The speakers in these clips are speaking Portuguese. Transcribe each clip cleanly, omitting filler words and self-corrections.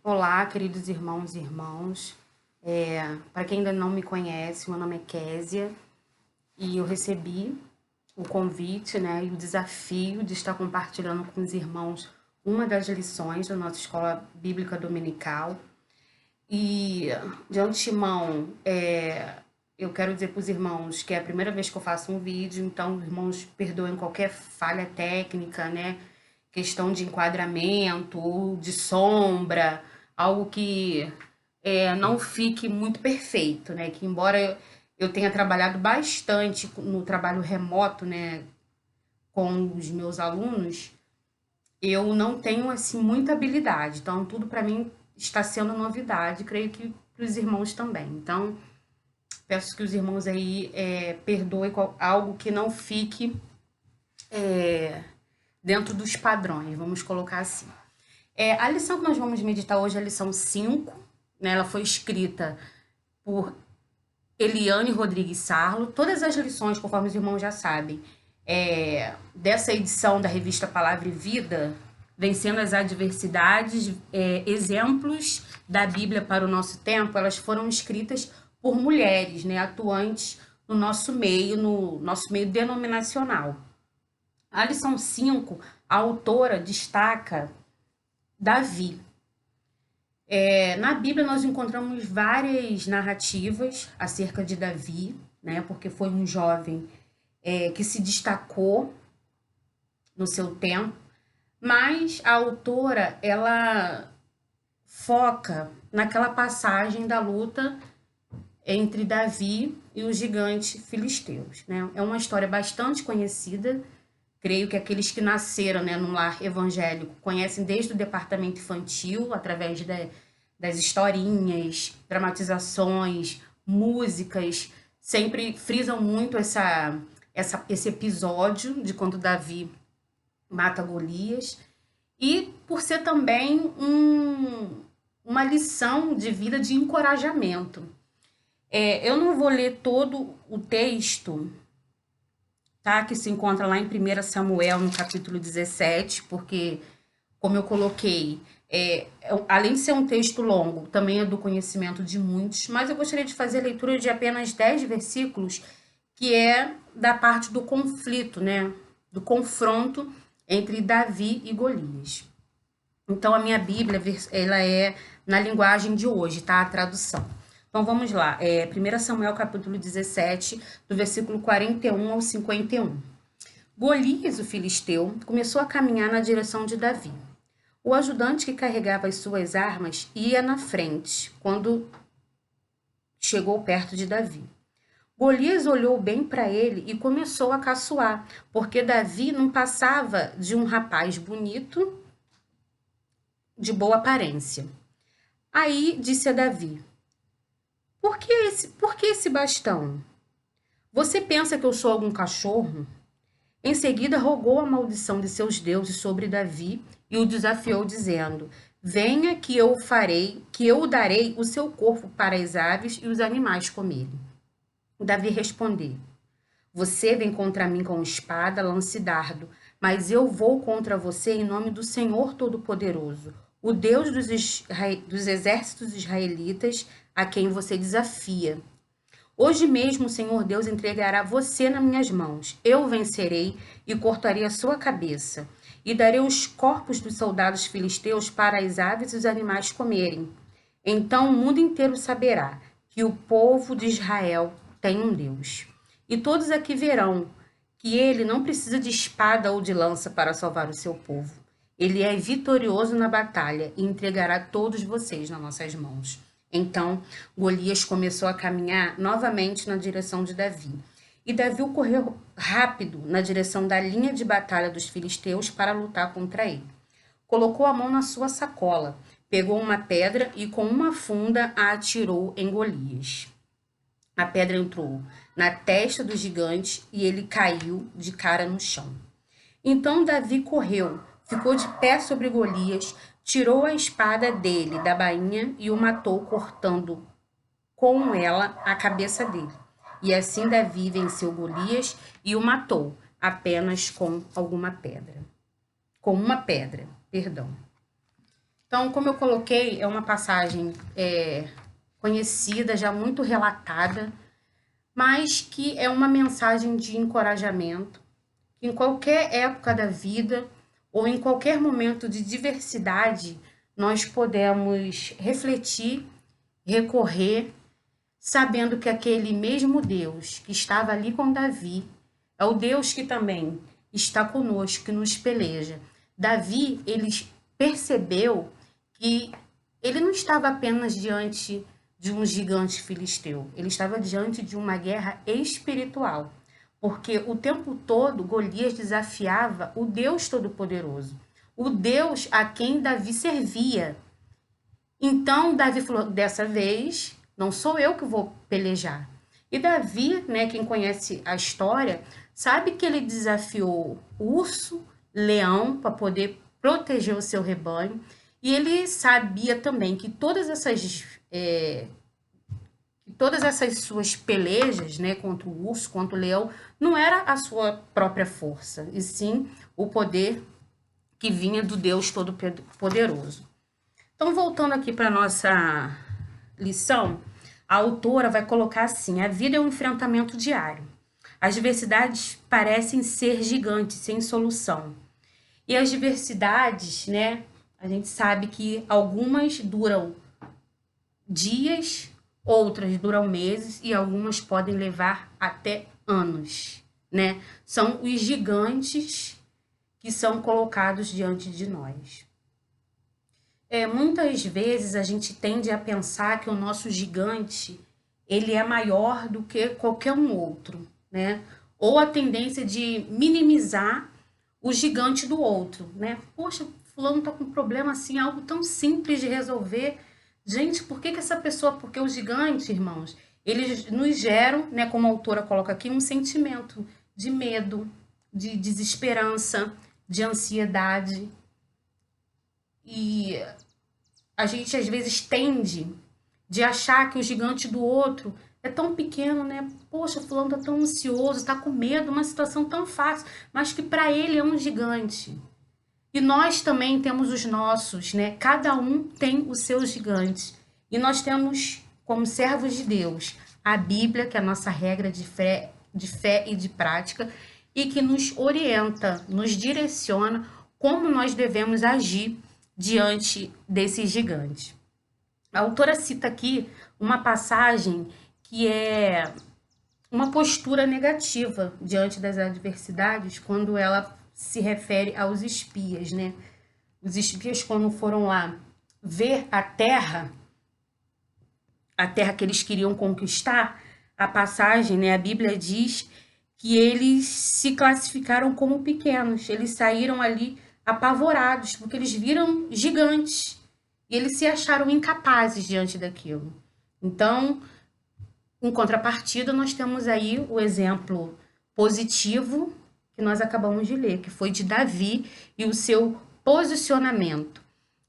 Olá, queridos irmãos e irmãs. Para quem ainda não me conhece, meu nome é Késia e eu recebi o convite, né, e o desafio de estar compartilhando com os irmãos uma das lições da nossa escola bíblica dominical. E de antemão, eu quero dizer para os irmãos que é a primeira vez que eu faço um vídeo, então os irmãos perdoem qualquer falha técnica, né? Questão de enquadramento ou de sombra, algo que não fique muito perfeito, né? Que embora eu tenha trabalhado bastante no trabalho remoto, né, com os meus alunos, eu não tenho assim muita habilidade. Então tudo para mim está sendo novidade, creio que para os irmãos também. Então peço que os irmãos aí perdoem algo que não fique dentro dos padrões, vamos colocar assim. A lição que nós vamos meditar hoje é a lição 5, né? Ela foi escrita por Eliane Rodrigues Sarlo. Todas as lições, conforme os irmãos já sabem, dessa edição da revista Palavra e Vida, Vencendo as Adversidades, exemplos da Bíblia para o nosso tempo, elas foram escritas por mulheres, né, atuantes no nosso meio denominacional. A lição 5, a autora destaca Davi. Na Bíblia nós encontramos várias narrativas acerca de Davi, né, porque foi um jovem que se destacou no seu tempo, mas a autora, ela foca naquela passagem da luta entre Davi e os gigantes filisteus, né? É uma história bastante conhecida, creio que aqueles que nasceram, né, num lar evangélico conhecem desde o departamento infantil, através das historinhas, dramatizações, músicas, sempre frisam muito esse episódio de quando Davi mata Golias, e por ser também uma lição de vida de encorajamento. Eu não vou ler todo o texto, tá, que se encontra lá em 1 Samuel, no capítulo 17, porque, como eu coloquei, além de ser um texto longo, também é do conhecimento de muitos, mas eu gostaria de fazer a leitura de apenas 10 versículos, que é da parte do conflito, né, do confronto entre Davi e Golias. Então, a minha Bíblia, ela é na linguagem de hoje, tá? A tradução. Então, vamos lá. 1 Samuel, capítulo 17, do versículo 41 ao 51. Golias, o filisteu, começou a caminhar na direção de Davi. O ajudante que carregava as suas armas ia na frente, quando chegou perto de Davi. Golias olhou bem para ele e começou a caçoar, porque Davi não passava de um rapaz bonito, de boa aparência. Aí disse a Davi: Por que esse bastão? Você pensa que eu sou algum cachorro? Em seguida rogou a maldição de seus deuses sobre Davi e o desafiou, dizendo: Venha que eu darei o seu corpo para as aves e os animais comerem. Davi respondeu: Você vem contra mim com espada, lança e dardo, mas eu vou contra você em nome do Senhor Todo-Poderoso, o Deus dos exércitos israelitas, a quem você desafia. Hoje mesmo o Senhor Deus entregará você nas minhas mãos. Eu vencerei e cortarei a sua cabeça, e darei os corpos dos soldados filisteus para as aves e os animais comerem. Então o mundo inteiro saberá que o povo de Israel tem um Deus. E todos aqui verão que ele não precisa de espada ou de lança para salvar o seu povo. Ele é vitorioso na batalha e entregará todos vocês nas nossas mãos. Então, Golias começou a caminhar novamente na direção de Davi. E Davi correu rápido na direção da linha de batalha dos filisteus para lutar contra ele. Colocou a mão na sua sacola, pegou uma pedra e com uma funda a atirou em Golias. A pedra entrou na testa do gigante e ele caiu de cara no chão. Então Davi correu, ficou de pé sobre Golias, tirou a espada dele da bainha e o matou, cortando com ela a cabeça dele. E assim Davi venceu Golias e o matou apenas com uma pedra. Então, como eu coloquei, é uma passagem conhecida, já muito relatada, mas que é uma mensagem de encorajamento, que em qualquer época da vida ou em qualquer momento de diversidade, nós podemos refletir, recorrer, sabendo que aquele mesmo Deus que estava ali com Davi é o Deus que também está conosco, que nos peleja. Davi, ele percebeu que ele não estava apenas diante de um gigante filisteu, ele estava diante de uma guerra espiritual, porque o tempo todo Golias desafiava o Deus Todo-Poderoso, o Deus a quem Davi servia. Então Davi falou: dessa vez não sou eu que vou pelejar. E Davi, né, quem conhece a história, sabe que ele desafiou urso, leão para poder proteger o seu rebanho. E ele sabia também que todas essas suas pelejas, né, contra o urso, contra o leão, não era a sua própria força, e sim o poder que vinha do Deus Todo-Poderoso. Então, voltando aqui para nossa lição, a autora vai colocar assim: a vida é um enfrentamento diário. As diversidades parecem ser gigantes, sem solução. E as diversidades, né, a gente sabe que algumas duram dias, outras duram meses e algumas podem levar até anos, né? São os gigantes que são colocados diante de nós. Muitas vezes a gente tende a pensar que o nosso gigante ele é maior do que qualquer um outro, né? Ou a tendência de minimizar o gigante do outro, né? Poxa, fulano tá com um problema assim, algo tão simples de resolver. Gente, por que essa pessoa... Porque o gigante, irmãos, eles nos geram, né, como a autora coloca aqui, um sentimento de medo, de desesperança, de ansiedade. E a gente às vezes tende de achar que o gigante do outro é tão pequeno, né? Poxa, fulano tá tão ansioso, tá com medo, uma situação tão fácil, mas que para ele é um gigante. E nós também temos os nossos, né? Cada um tem os seus gigantes. E nós temos, como servos de Deus, a Bíblia, que é a nossa regra de fé e de prática, e que nos orienta, nos direciona como nós devemos agir diante desse gigante. A autora cita aqui uma passagem que é uma postura negativa diante das adversidades, quando ela se refere aos espias, né? Os espias, quando foram lá ver a terra que eles queriam conquistar, a passagem, né, a Bíblia diz que eles se classificaram como pequenos, eles saíram ali apavorados, porque eles viram gigantes, e eles se acharam incapazes diante daquilo. Então, em contrapartida, nós temos aí o exemplo positivo que nós acabamos de ler, que foi de Davi e o seu posicionamento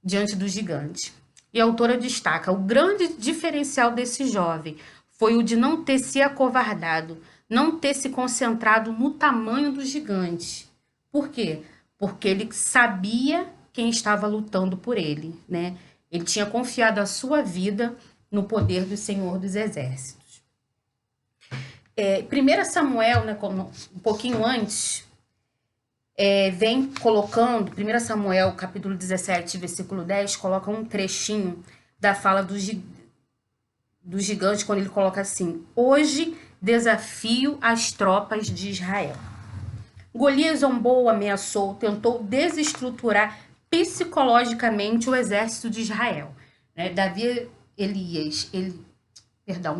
diante do gigante. E a autora destaca: o grande diferencial desse jovem foi o de não ter se acovardado, não ter se concentrado no tamanho do gigante. Por quê? Porque ele sabia quem estava lutando por ele, né? Ele tinha confiado a sua vida no poder do Senhor dos Exércitos. 1 Samuel, né, um pouquinho antes, vem colocando, 1 Samuel, capítulo 17, versículo 10, coloca um trechinho da fala do gigante, quando ele coloca assim: hoje desafio as tropas de Israel. Golias zombou, ameaçou, tentou desestruturar psicologicamente o exército de Israel.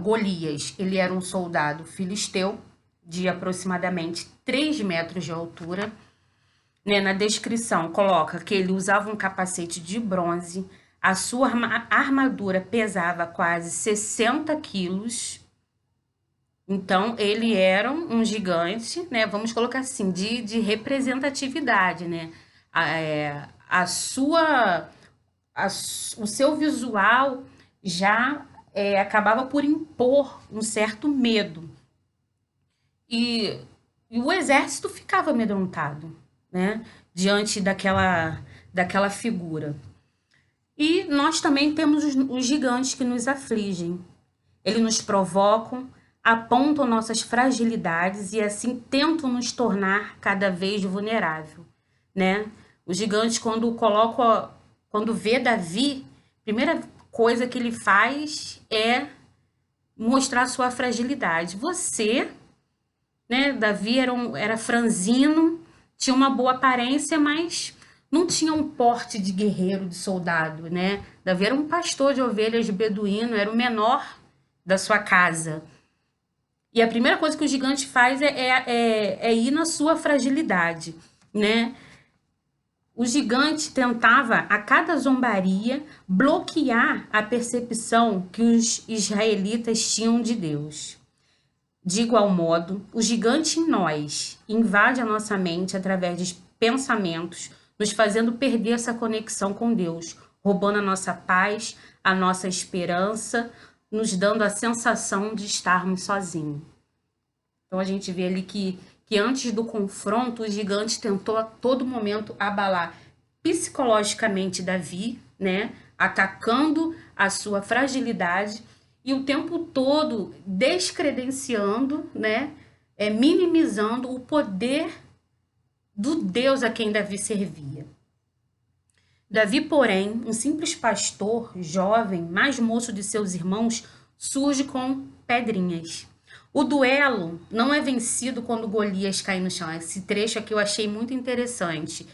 Golias, ele era um soldado filisteu de aproximadamente 3 metros de altura. Na descrição coloca que ele usava um capacete de bronze, a sua armadura pesava quase 60 quilos. Então, ele era um gigante, né? Vamos colocar assim, de representatividade, né? O seu visual já acabava por impor um certo medo. E o exército ficava amedrontado, né? Diante daquela figura. E nós também temos os gigantes que nos afligem. Eles nos provocam, apontam nossas fragilidades e assim tentam nos tornar cada vez vulnerável, né? Os gigantes, quando vê Davi, a primeira coisa que ele faz é mostrar sua fragilidade. Você, né? Davi era franzino, tinha uma boa aparência, mas não tinha um porte de guerreiro, de soldado, né? Davi era um pastor de ovelhas de beduíno, era o menor da sua casa. E a primeira coisa que o gigante faz é ir na sua fragilidade, né? O gigante tentava, a cada zombaria, bloquear a percepção que os israelitas tinham de Deus. De igual modo, o gigante em nós invade a nossa mente através de pensamentos, nos fazendo perder essa conexão com Deus, roubando a nossa paz, a nossa esperança, nos dando a sensação de estarmos sozinhos. Então a gente vê ali que antes do confronto, o gigante tentou a todo momento abalar psicologicamente Davi, né? Atacando a sua fragilidade e o tempo todo descredenciando, né? Minimizando o poder do Deus a quem Davi servia. Davi, porém, um simples pastor, jovem, mais moço de seus irmãos, surge com pedrinhas. O duelo não é vencido quando Golias cai no chão. Esse trecho aqui eu achei muito interessante,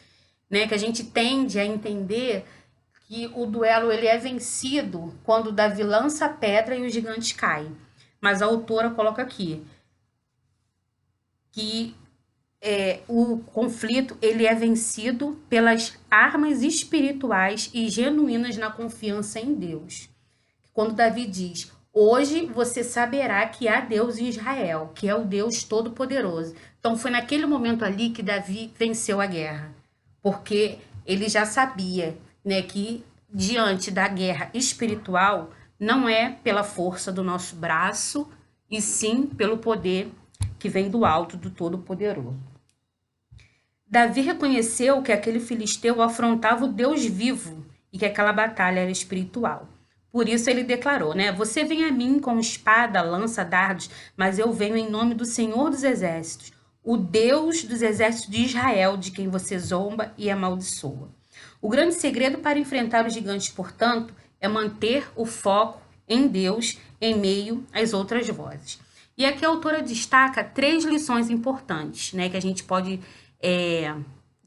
né? Que a gente tende a entender que o duelo ele é vencido quando Davi lança a pedra e o gigante cai. Mas a autora coloca aqui que o conflito ele é vencido pelas armas espirituais e genuínas na confiança em Deus. Quando Davi diz: hoje você saberá que há Deus em Israel, que é o Deus Todo-Poderoso. Então foi naquele momento ali que Davi venceu a guerra, porque ele já sabia, né, que diante da guerra espiritual não é pela força do nosso braço, e sim pelo poder que vem do alto do Todo-Poderoso. Davi reconheceu que aquele filisteu afrontava o Deus vivo e que aquela batalha era espiritual. Por isso ele declarou, né? Você vem a mim com espada, lança, dardos, mas eu venho em nome do Senhor dos Exércitos, o Deus dos exércitos de Israel, de quem você zomba e amaldiçoa. O grande segredo para enfrentar os gigantes, portanto, é manter o foco em Deus em meio às outras vozes. E aqui a autora destaca 3 lições importantes, né? Que a gente pode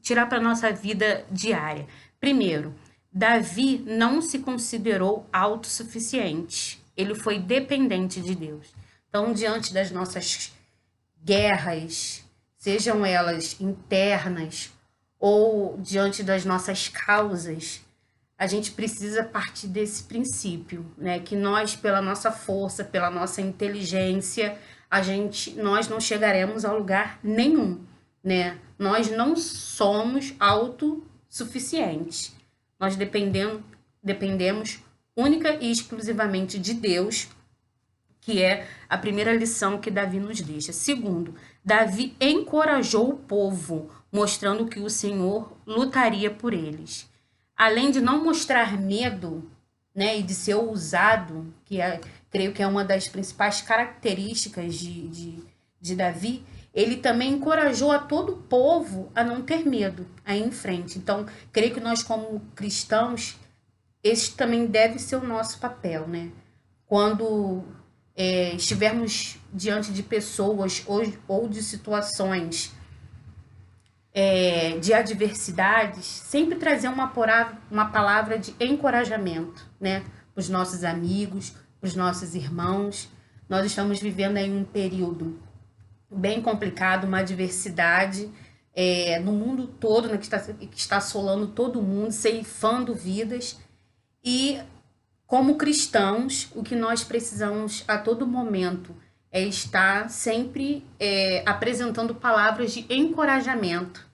tirar para a nossa vida diária. Primeiro, Davi não se considerou autossuficiente. Ele foi dependente de Deus. Então, diante das nossas guerras, sejam elas internas ou diante das nossas causas, a gente precisa partir desse princípio, né? Que nós, pela nossa força, pela nossa inteligência, nós não chegaremos a lugar nenhum, né? Nós não somos autossuficientes. Nós dependemos única e exclusivamente de Deus, que é a primeira lição que Davi nos deixa. Segundo, Davi encorajou o povo, mostrando que o Senhor lutaria por eles. Além de não mostrar medo, né, e de ser ousado, creio que é uma das principais características de Davi, ele também encorajou a todo o povo a não ter medo, a ir em frente. Então, creio que nós, como cristãos, esse também deve ser o nosso papel, né? Quando estivermos diante de pessoas ou de situações de adversidades, sempre trazer uma palavra de encorajamento, né? Para os nossos amigos, para os nossos irmãos. Nós estamos vivendo aí um período bem complicado, uma adversidade no mundo todo, né, que está assolando todo mundo, ceifando vidas. E, como cristãos, o que nós precisamos a todo momento é estar sempre apresentando palavras de encorajamento,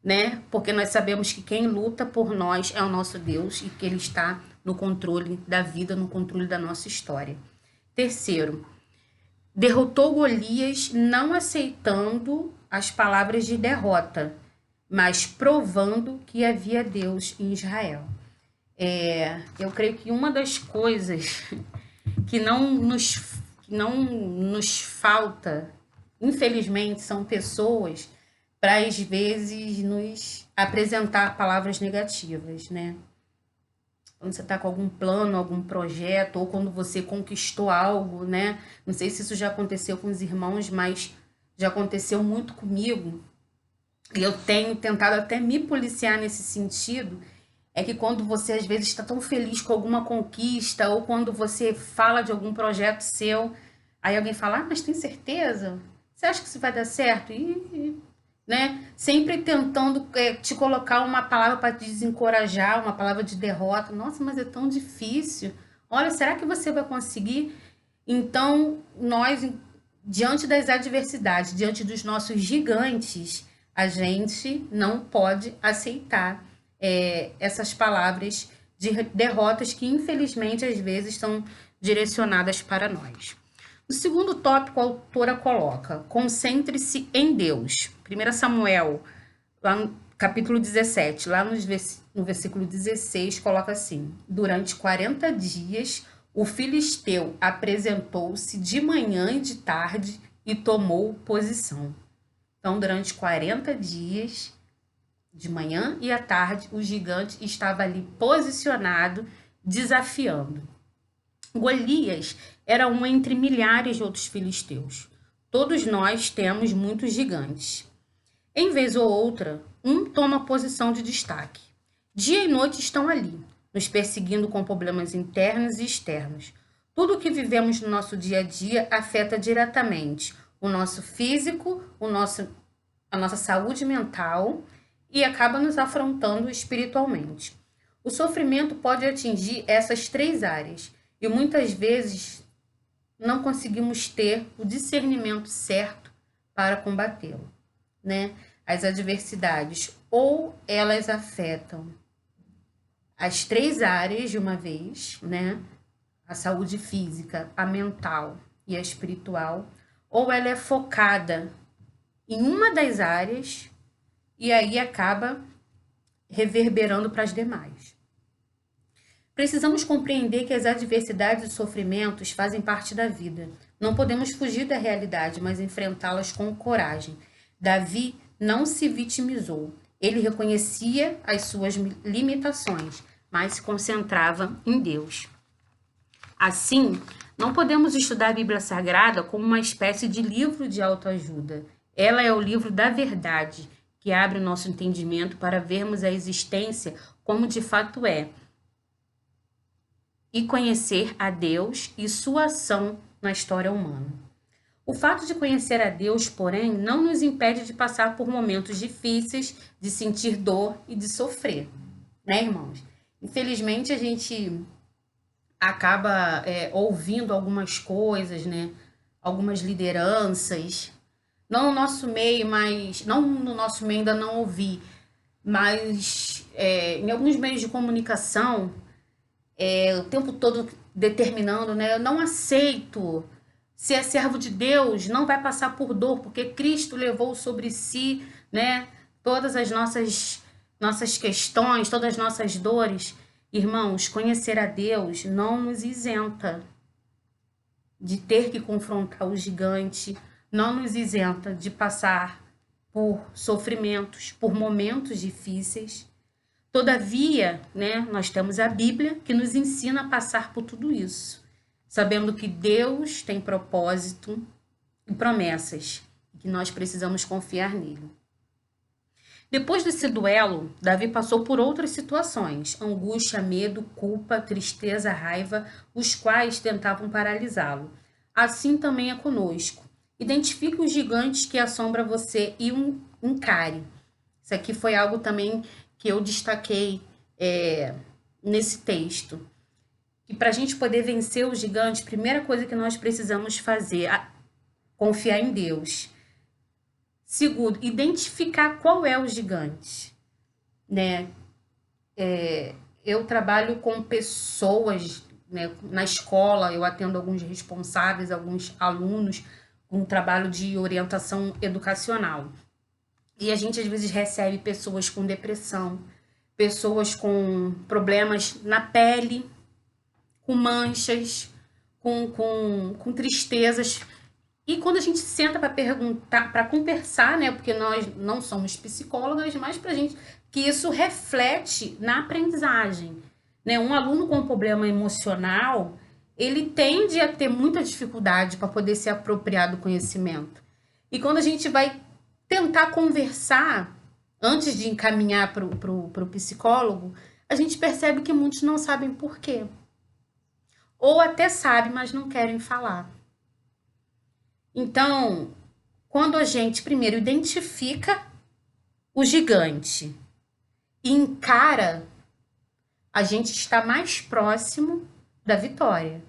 né? Porque nós sabemos que quem luta por nós é o nosso Deus e que Ele está no controle da vida, no controle da nossa história. Terceiro, derrotou Golias não aceitando as palavras de derrota, mas provando que havia Deus em Israel. Eu creio que uma das coisas que não nos falta, infelizmente, são pessoas para às vezes nos apresentar palavras negativas, né? Quando você está com algum plano, algum projeto, ou quando você conquistou algo, né? Não sei se isso já aconteceu com os irmãos, mas já aconteceu muito comigo. E eu tenho tentado até me policiar nesse sentido. É que quando você às vezes está tão feliz com alguma conquista, ou quando você fala de algum projeto seu, aí alguém fala, ah, mas tem certeza? Você acha que isso vai dar certo? Né? Sempre tentando te colocar uma palavra para te desencorajar, uma palavra de derrota. Nossa, mas é tão difícil. Olha, será que você vai conseguir? Então, nós, diante das adversidades, diante dos nossos gigantes, a gente não pode aceitar essas palavras de derrotas que, infelizmente, às vezes estão direcionadas para nós. O segundo tópico, a autora coloca: concentre-se em Deus. 1 Samuel, lá no capítulo 17, lá no versículo 16, coloca assim: durante 40 dias, o filisteu apresentou-se de manhã e de tarde e tomou posição. Então, durante 40 dias, de manhã e à tarde, o gigante estava ali posicionado, desafiando. Golias era um entre milhares de outros filisteus. Todos nós temos muitos gigantes. Em vez ou outra, um toma posição de destaque. Dia e noite estão ali, nos perseguindo com problemas internos e externos. Tudo o que vivemos no nosso dia a dia afeta diretamente o nosso físico, a nossa saúde mental e acaba nos afrontando espiritualmente. O sofrimento pode atingir essas três áreas e muitas vezes não conseguimos ter o discernimento certo para combatê-lo, né? As adversidades ou elas afetam as três áreas de uma vez, né? A saúde física, a mental e a espiritual, ou ela é focada em uma das áreas e aí acaba reverberando para as demais. Precisamos compreender que as adversidades e sofrimentos fazem parte da vida. Não podemos fugir da realidade, mas enfrentá-las com coragem. Davi não se vitimizou. Ele reconhecia as suas limitações, mas se concentrava em Deus. Assim, não podemos estudar a Bíblia Sagrada como uma espécie de livro de autoajuda. Ela é o livro da verdade, que abre o nosso entendimento para vermos a existência como de fato é e conhecer a Deus e sua ação na história humana. O fato de conhecer a Deus, porém, não nos impede de passar por momentos difíceis, de sentir dor e de sofrer, né, irmãos? Infelizmente, a gente acaba ouvindo algumas coisas, né? Algumas lideranças, não no nosso meio, mas não no nosso meio ainda não ouvi, mas em alguns meios de comunicação, o tempo todo determinando, né? Eu não aceito. Se é servo de Deus, não vai passar por dor, porque Cristo levou sobre si, né? Todas as nossas questões, todas as nossas dores. Irmãos, conhecer a Deus não nos isenta de ter que confrontar o gigante, não nos isenta de passar por sofrimentos, por momentos difíceis. Todavia, né, nós temos a Bíblia que nos ensina a passar por tudo isso, sabendo que Deus tem propósito e promessas, e que nós precisamos confiar nele. Depois desse duelo, Davi passou por outras situações, angústia, medo, culpa, tristeza, raiva, os quais tentavam paralisá-lo. Assim também é conosco. Identifique os gigantes que assombram você e encare. Isso aqui foi algo também que eu destaquei nesse texto. E para a gente poder vencer os gigantes, a primeira coisa que nós precisamos fazer é confiar em Deus. Segundo, identificar qual é o gigante, né? Eu trabalho com pessoas, né? Na escola, eu atendo alguns responsáveis, alguns alunos, um trabalho de orientação educacional. E a gente às vezes recebe pessoas com depressão, pessoas com problemas na pele, com manchas, com tristezas. E quando a gente senta para perguntar, para conversar, né? Porque nós não somos psicólogas, mas para gente que isso reflete na aprendizagem, né? Um aluno com problema emocional, ele tende a ter muita dificuldade para poder se apropriar do conhecimento. E quando a gente vai tentar conversar antes de encaminhar para o psicólogo, a gente percebe que muitos não sabem por quê. Ou até sabem, mas não querem falar. Então, quando a gente primeiro identifica o gigante e encara, a gente está mais próximo da vitória.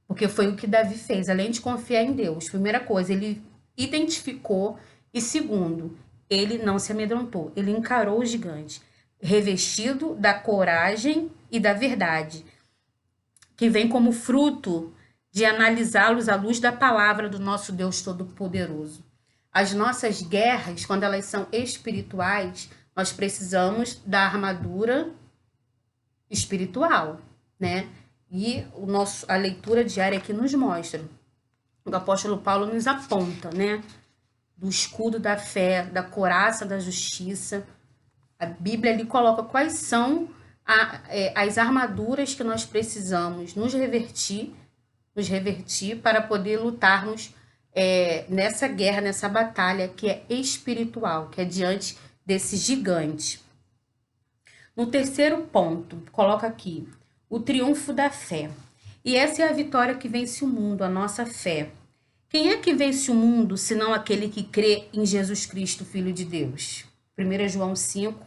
Porque foi o que Davi fez, além de confiar em Deus. Primeira coisa, ele identificou, e segundo, ele não se amedrontou, ele encarou o gigante, revestido da coragem e da verdade, que vem como fruto de analisá-los à luz da palavra do nosso Deus Todo-Poderoso. As nossas guerras, quando elas são espirituais, nós precisamos da armadura espiritual, né? E a leitura diária aqui nos mostra. O apóstolo Paulo nos aponta, né? Do escudo da fé, da couraça da justiça. A Bíblia ali coloca quais são as armaduras que nós precisamos nos revertir para poder lutarmos nessa guerra, nessa batalha que é espiritual, que é diante desse gigante. No terceiro ponto, coloca aqui, o triunfo da fé. E essa é a vitória que vence o mundo, a nossa fé. Quem é que vence o mundo, senão aquele que crê em Jesus Cristo, Filho de Deus? 1 João 5,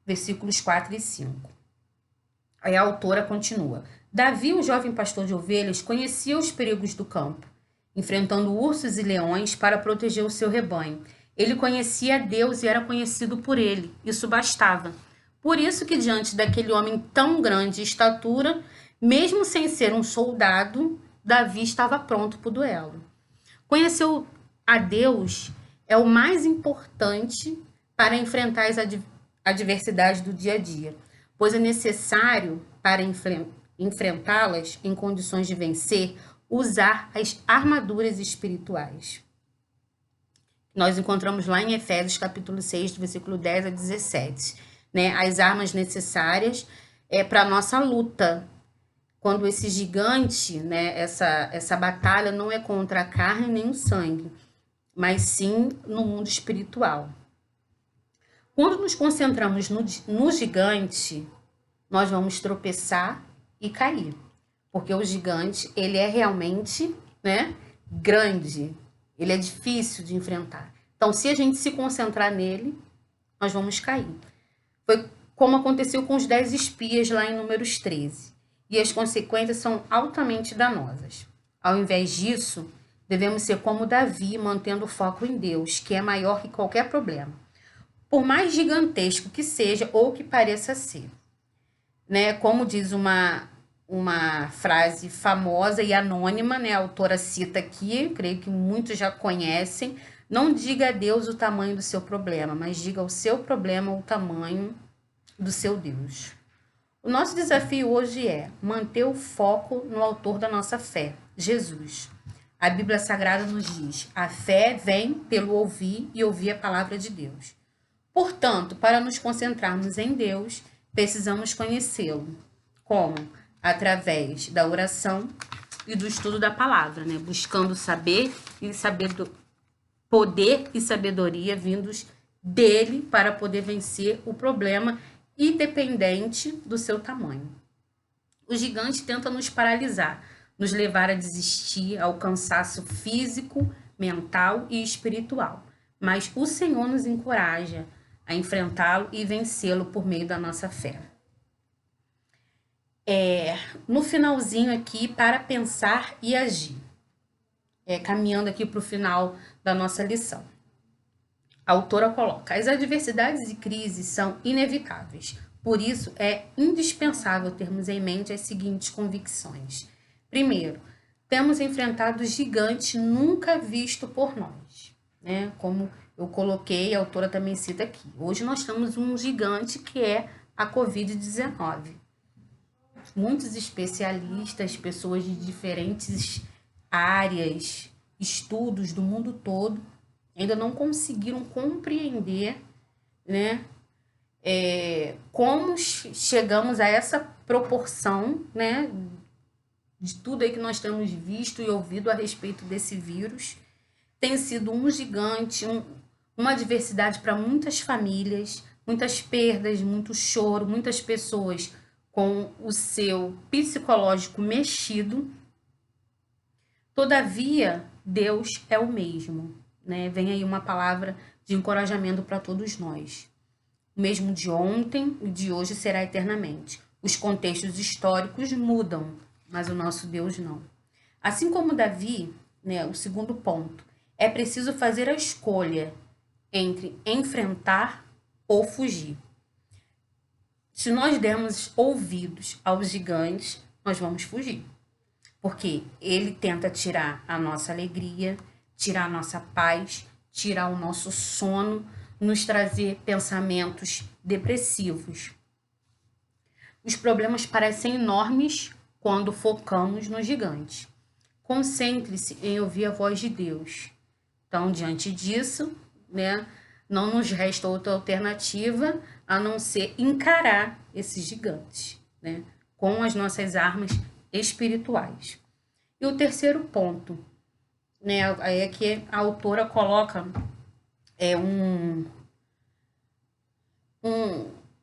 versículos 4 e 5. Aí a autora continua. Davi, o jovem pastor de ovelhas, conhecia os perigos do campo, enfrentando ursos e leões para proteger o seu rebanho. Ele conhecia Deus e era conhecido por ele. Isso bastava. Por isso que diante daquele homem tão grande de estatura, mesmo sem ser um soldado, Davi estava pronto para o duelo. Conhecer a Deus é o mais importante para enfrentar as adversidades do dia a dia, pois é necessário, para enfrentá-las em condições de vencer, usar as armaduras espirituais. Nós encontramos lá em Efésios capítulo 6, do versículo 10 a 17, né? As armas necessárias para a nossa luta. Quando esse gigante, né, essa batalha não é contra a carne nem o sangue, mas sim no mundo espiritual. Quando nos concentramos no gigante, nós vamos tropeçar e cair. Porque o gigante, ele é realmente, né, grande. Ele é difícil de enfrentar. Então, se a gente se concentrar nele, nós vamos cair. Foi como aconteceu com os 10 espias lá em Números 13. E as consequências são altamente danosas. Ao invés disso, devemos ser como Davi, mantendo o foco em Deus, que é maior que qualquer problema. Por mais gigantesco que seja ou que pareça ser. Né? Como diz uma frase famosa e anônima, né? A autora cita aqui, creio que muitos já conhecem, não diga a Deus o tamanho do seu problema, mas diga ao seu problema o tamanho do seu Deus. O nosso desafio hoje é manter o foco no autor da nossa fé, Jesus. A Bíblia Sagrada nos diz, a fé vem pelo ouvir e ouvir a palavra de Deus. Portanto, para nos concentrarmos em Deus, precisamos conhecê-lo. Como? Através da oração e do estudo da palavra, né? Buscando poder e sabedoria vindos dele para poder vencer o problema independente do seu tamanho. O gigante tenta nos paralisar, nos levar a desistir, ao cansaço físico, mental e espiritual. Mas o Senhor nos encoraja a enfrentá-lo e vencê-lo por meio da nossa fé. No finalzinho aqui, para pensar e agir. Caminhando aqui para o final da nossa lição. A autora coloca, as adversidades e crises são inevitáveis. Por isso, é indispensável termos em mente as seguintes convicções. Primeiro, temos enfrentado gigantes nunca visto por nós. Né? Como eu coloquei, a autora também cita aqui. Hoje nós temos um gigante que é a Covid-19. Muitos especialistas, pessoas de diferentes áreas, estudos do mundo todo, ainda não conseguiram compreender, né, como chegamos a essa proporção, né, de tudo aí que nós temos visto e ouvido a respeito desse vírus. Tem sido um gigante, uma adversidade para muitas famílias, muitas perdas, muito choro, muitas pessoas com o seu psicológico mexido. Todavia, Deus é o mesmo, né? Vem aí uma palavra de encorajamento para todos nós. O mesmo de ontem e de hoje será eternamente. Os contextos históricos mudam, mas o nosso Deus não. Assim como Davi, né, o segundo ponto, é preciso fazer a escolha entre enfrentar ou fugir. Se nós dermos ouvidos aos gigantes, nós vamos fugir. Porque ele tenta tirar a nossa alegria, tirar a nossa paz, tirar o nosso sono, nos trazer pensamentos depressivos. Os problemas parecem enormes quando focamos no gigante. Concentre-se em ouvir a voz de Deus. Então, diante disso, né, não nos resta outra alternativa a não ser encarar esses gigantes, né, com as nossas armas espirituais. E o terceiro ponto, né, é que a autora coloca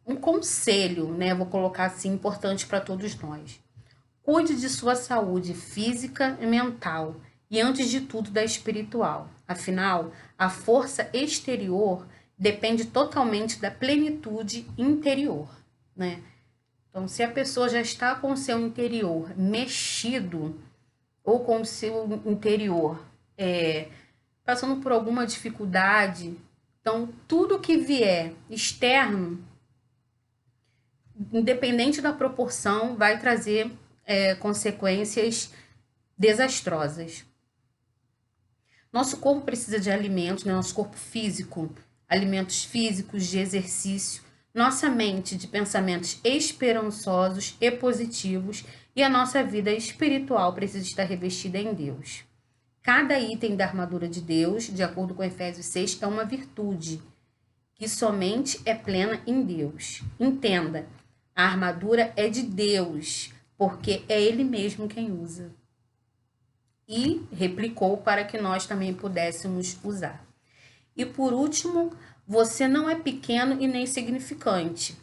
um conselho, né, vou colocar assim, importante para todos nós. Cuide de sua saúde física e mental e, antes de tudo, da espiritual. Afinal, a força exterior depende totalmente da plenitude interior, né? Então, se a pessoa já está com o seu interior mexido ou com o seu interior passando por alguma dificuldade, então tudo que vier externo, independente da proporção, vai trazer consequências desastrosas. Nosso corpo precisa de alimentos, né? Nosso corpo físico, alimentos físicos, de exercício, nossa mente de pensamentos esperançosos e positivos, e a nossa vida espiritual precisa estar revestida em Deus. Cada item da armadura de Deus, de acordo com Efésios 6, é uma virtude que somente é plena em Deus. Entenda, a armadura é de Deus, porque é Ele mesmo quem usa. E replicou para que nós também pudéssemos usar. E por último, você não é pequeno e nem insignificante.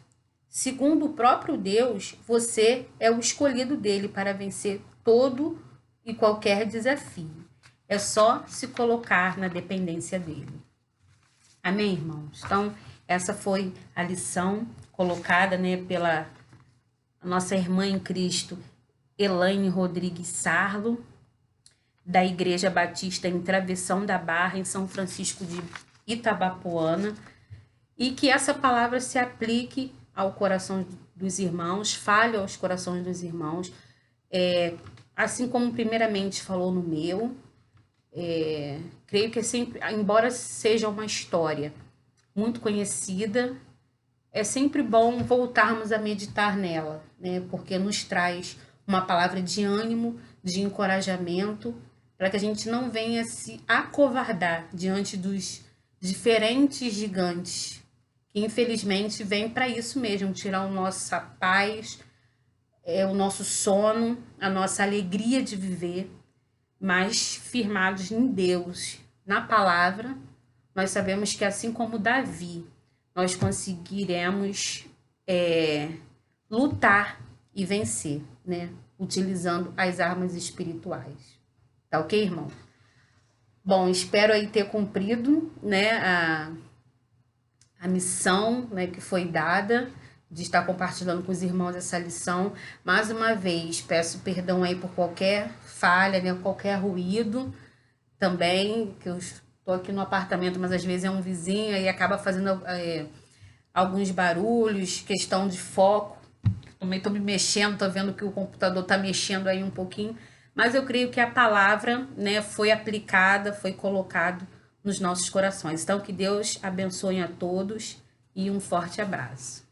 Segundo o próprio Deus, você é o escolhido dele para vencer todo e qualquer desafio. É só se colocar na dependência dele. Amém, irmãos? Então, essa foi a lição colocada, né, pela nossa irmã em Cristo, Elaine Rodrigues Sarlo, da Igreja Batista em Travessão da Barra, em São Francisco de Itabapoana, e que essa palavra se aplique ao coração dos irmãos, fale aos corações dos irmãos, assim como primeiramente falou no meu. Creio que é sempre, embora seja uma história muito conhecida, é sempre bom voltarmos a meditar nela, né? Porque nos traz uma palavra de ânimo, de encorajamento, para que a gente não venha se acovardar diante dos diferentes gigantes, que infelizmente vêm para isso mesmo, tirar a nossa paz, o nosso sono, a nossa alegria de viver, mas firmados em Deus, na palavra. Nós sabemos que assim como Davi, nós conseguiremos lutar e vencer, né? Utilizando as armas espirituais. Tá ok, irmão? Bom, espero aí ter cumprido, né, a missão, né, que foi dada, de estar compartilhando com os irmãos essa lição. Mais uma vez, peço perdão aí por qualquer falha, né, qualquer ruído também, que eu estou aqui no apartamento, mas às vezes é um vizinho e acaba fazendo alguns barulhos, questão de foco. Também estou me mexendo, estou vendo que o computador está mexendo aí um pouquinho, mas eu creio que a palavra, né, foi aplicada, foi colocado nos nossos corações. Então, que Deus abençoe a todos e um forte abraço.